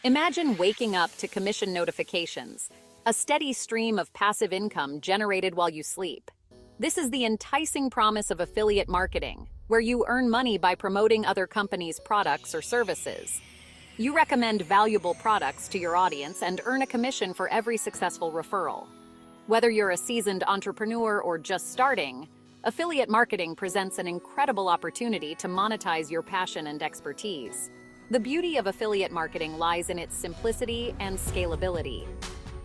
Imagine waking up to commission notifications, a steady stream of passive income generated while you sleep. This is the enticing promise of affiliate marketing, where you earn money by promoting other companies' products or services. You recommend valuable products to your audience and earn a commission for every successful referral. Whether you're a seasoned entrepreneur or just starting, affiliate marketing presents an incredible opportunity to monetize your passion and expertise. The beauty of affiliate marketing lies in its simplicity and scalability.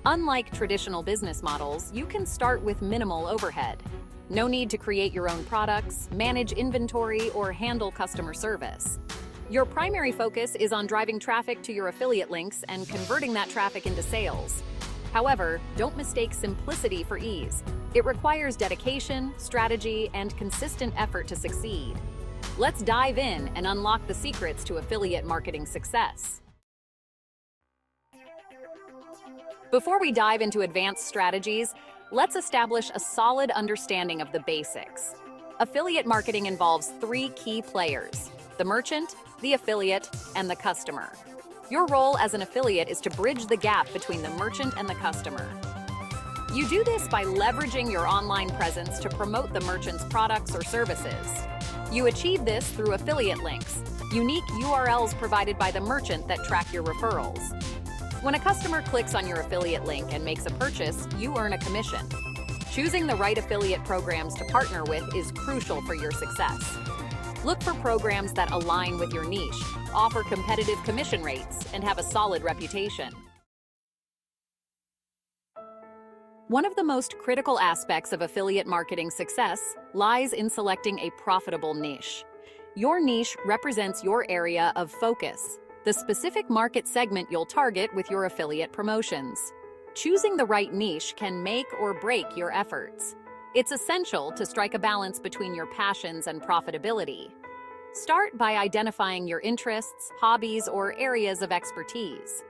Unlike traditional business models, you can start with minimal overhead. No need to create your own products, manage inventory, or handle customer service. Your primary focus is on driving traffic to your affiliate links and converting that traffic into sales. However, don't mistake simplicity for ease. It requires dedication, strategy, and consistent effort to succeed. Let's dive in and unlock the secrets to affiliate marketing success. Before we dive into advanced strategies, let's establish a solid understanding of the basics. Affiliate marketing involves three key players: the merchant, the affiliate, and the customer. Your role as an affiliate is to bridge the gap between the merchant and the customer. You do this by leveraging your online presence to promote the merchant's products or services. You achieve this through affiliate links, unique URLs provided by the merchant that track your referrals. When a customer clicks on your affiliate link and makes a purchase, you earn a commission. Choosing the right affiliate programs to partner with is crucial for your success. Look for programs that align with your niche, offer competitive commission rates, and have a solid reputation. One of the most critical aspects of affiliate marketing success lies in selecting a profitable niche. Your niche represents your area of focus, the specific market segment you'll target with your affiliate promotions. Choosing the right niche can make or break your efforts. It's essential to strike a balance between your passions and profitability. Start by identifying your interests, hobbies, or areas of expertise.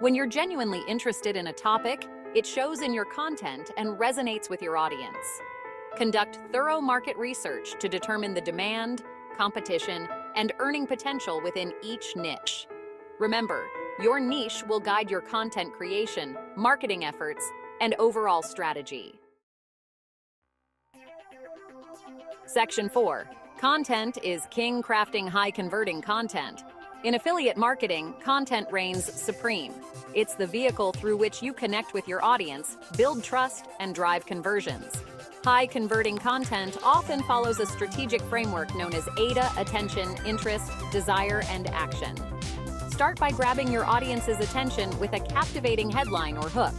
When you're genuinely interested in a topic, it shows in your content and resonates with your audience. Conduct thorough market research to determine the demand, competition, and earning potential within each niche. Remember, your niche will guide your content creation, marketing efforts, and overall strategy. Section 4. Content is king. Crafting high-converting content. In affiliate marketing, content reigns supreme. It's the vehicle through which you connect with your audience, build trust, and drive conversions. High-converting content often follows a strategic framework known as AIDA: attention, interest, desire, and action. Start by grabbing your audience's attention with a captivating headline or hook.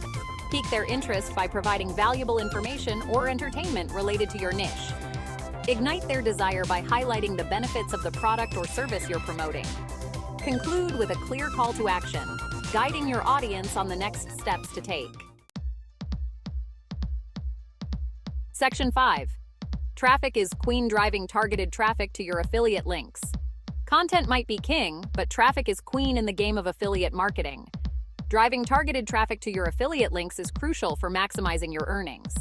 Pique their interest by providing valuable information or entertainment related to your niche. Ignite their desire by highlighting the benefits of the product or service you're promoting. Conclude with a clear call to action, guiding your audience on the next steps to take. Section 5. Traffic is queen. Driving targeted traffic to your affiliate links. Content might be king, but traffic is queen in the game of affiliate marketing. Driving targeted traffic to your affiliate links is crucial for maximizing your earnings.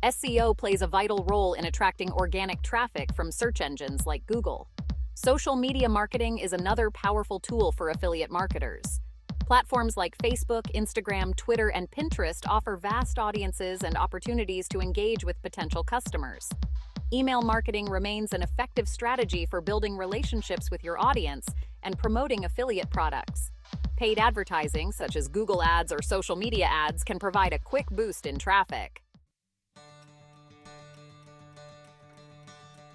SEO plays a vital role in attracting organic traffic from search engines like Google. Social media marketing is another powerful tool for affiliate marketers. Platforms like Facebook, Instagram, Twitter, and Pinterest offer vast audiences and opportunities to engage with potential customers. Email marketing remains an effective strategy for building relationships with your audience and promoting affiliate products. Paid advertising, such as Google Ads or social media ads, can provide a quick boost in traffic.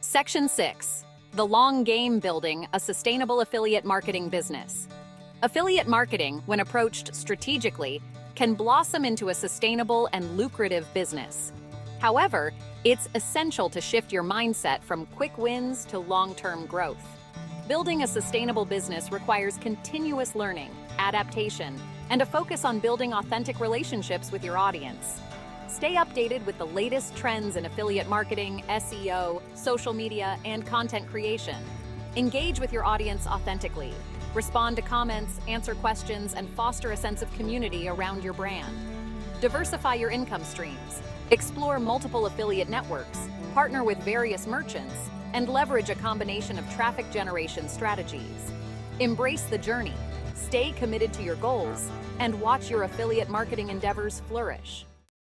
Section 6. The long game. Building a sustainable affiliate marketing business. Affiliate marketing, when approached strategically, can blossom into a sustainable and lucrative business. However, it's essential to shift your mindset from quick wins to long-term growth. Building a sustainable business requires continuous learning, adaptation, and a focus on building authentic relationships with your audience. Stay updated with the latest trends in affiliate marketing, SEO, social media, and content creation. Engage with your audience authentically. Respond to comments, answer questions, and foster a sense of community around your brand. Diversify your income streams. Explore multiple affiliate networks, partner with various merchants, and leverage a combination of traffic generation strategies. Embrace the journey. Stay committed to your goals and watch your affiliate marketing endeavors flourish.